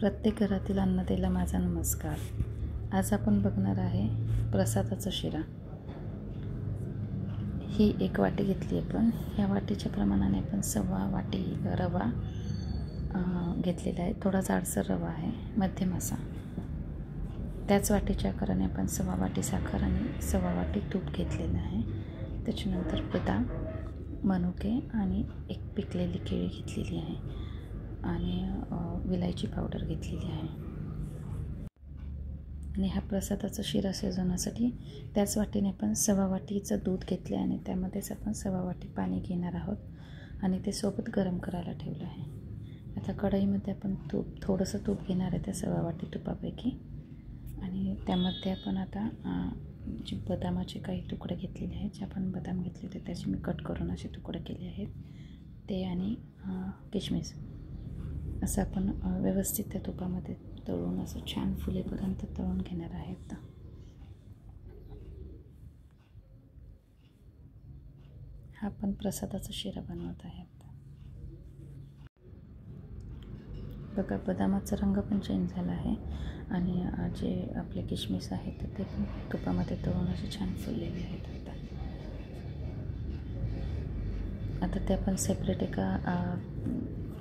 प्रत्येक घरातील अन्नतेला माझा नमस्कार। आज आपण बघणार आहे प्रसादाचा शिरा। ही एक वाटी घेतली आपण। या वाटीच्या प्रमाणाने आपण 1.25 वाटी रवा घेतलेला आहे। थोडा जाडसर रवा आहे, मध्यम असा। त्याच वाटीच्या आकाराने आपण 1.25 वाटी साखर आणि 1.25 वाटी तूप घेतलेलं आहे। त्याच्यानंतर बदाम, मनुके आणि एक पिकलेली केळी घेतलेली आहे आणि विलायची पावडर घेतलेली आहे। आणि हा प्रसादाचा शिरा शिजवण्यासाठी त्याच वाटीने आपण 1.25 वाटीचं दूध घेतले आणि त्यामध्येच आपण 1.25 वाटी पाणी घेणार आहोत आणि ते सोबत गरम करायला ठेवलं आहे। आता कढईमध्ये आपण थोडंसं तूप घेणार आहे त्या 1.25 वाटी तुपापैकी आणि त्यामध्ये आपण आता जे बदामाचे काही तुकडे घेतलेले आहेत, जे आपण बदाम घेतले होते त्याचे मी कट करून असे तुकडे केले आहेत ते आणि किशमिश असं आपण व्यवस्थित त्या तुपामध्ये तळून असं छान फुलेपर्यंत तळून घेणार आहेत। हा आपण प्रसादाचा शिरा बनवत आहे। बघा, बदामाचा रंग पण चेंज झाला आहे आणि जे आपले किशमिश आहेत ते पण तुपामध्ये तळून असे छान फुललेले आहेत। आता ते आपण सेपरेट एका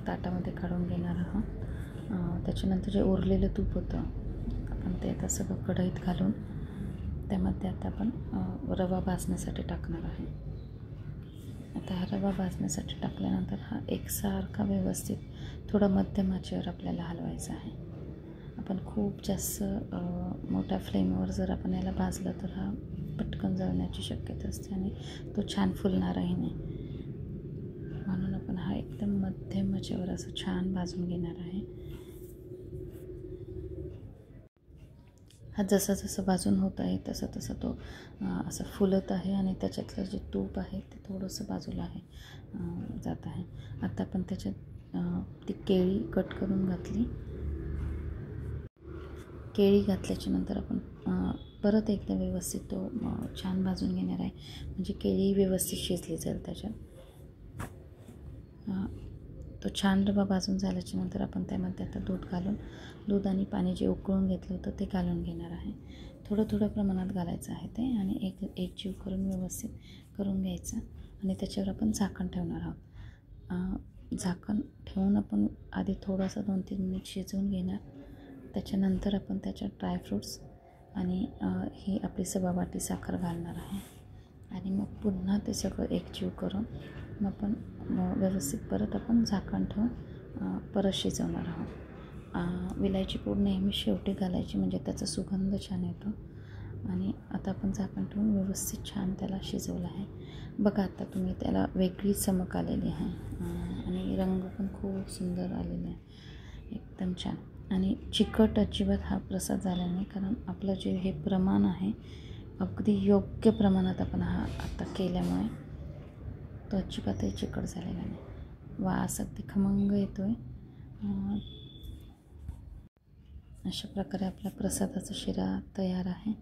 ताटामध्ये काढून घेणार आहोत। त्याच्यानंतर जे उरलेलं तूप होतं आपण ते आता सगळं कढईत घालून त्यामध्ये आता आपण रवा भाजण्यासाठी टाकणार आहे। आता हा रवा भाजण्यासाठी टाकल्यानंतर हा एकसारखा व्यवस्थित थोडा मध्यम आचेवर आपल्याला हलवायचा आहे। आपण खूप जास्त मोठ्या फ्लेमवर जर आपण याला भाजलं तर हा पटकन जळण्याची शक्यता असते आणि तो छान फुलणारही नाही। म्हणून आपण हा एकदम मध्यम आचेवर असं छान भाजून घेणार आहे। हा जसा जसा भाजून होत आहे तसा तसा तो असं फुलत आहे आणि त्याच्यातलं जे तूप आहे ते थोडंसं बाजूला आहे जात आहे। आता आपण त्याच्यात ती केळी कट करून घातली। केळी घातल्याच्या नंतर आपण परत एकदा व्यवस्थित तो छान भाजून घेणार आहे, म्हणजे केळी व्यवस्थित शिजली जाईल त्याच्यात। तो छान रवा भाजून झाल्याच्या नंतर आपण त्यामध्ये आता दूध आणि पाणी जे उकळून घेतलं होतं ते घालून घेणार आहे। थोडं प्रमाणात घालायचं आहे ते आणि एकजीव करून व्यवस्थित करून घ्यायचं आणि त्याच्यावर आपण झाकण ठेवणार आहोत। झाकण ठेवून आपण आधी थोडासा 2-3 मिनिट शिजवून घेणार। त्याच्यानंतर आपण त्याच्यात ड्रायफ्रूट्स आणि ही आपली 1.25 वाटी साखर घालणार आहे आणि मग पुन्हा ते सगळं एकजीव करून मग आपण व्यवस्थित परत आपण झाकण ठेवून परत शिजवणार आहोत। विलायची पूड नेहमी शेवटी घालायची, म्हणजे त्याचा सुगंध छान येतो। आणि आता आपण झाकण ठेवून व्यवस्थित छान त्याला शिजवलं आहे। बघा, आता तुम्ही त्याला वेगळी चमक आलेली आहे आणि रंग पण खूप सुंदर आलेला आहे, एकदम छान। आणि चिकट अजिबात हा प्रसाद झाला नाही, कारण आपलं जे हे प्रमाण आहे अगदी योग्य प्रमाणात आपण हा आता केल्यामुळे तो अजिबातही चिकट झालेला नाही। वास अगदी खमंग येतोय। अशा प्रकारे आपला प्रसादाचा शिरा तयार आहे।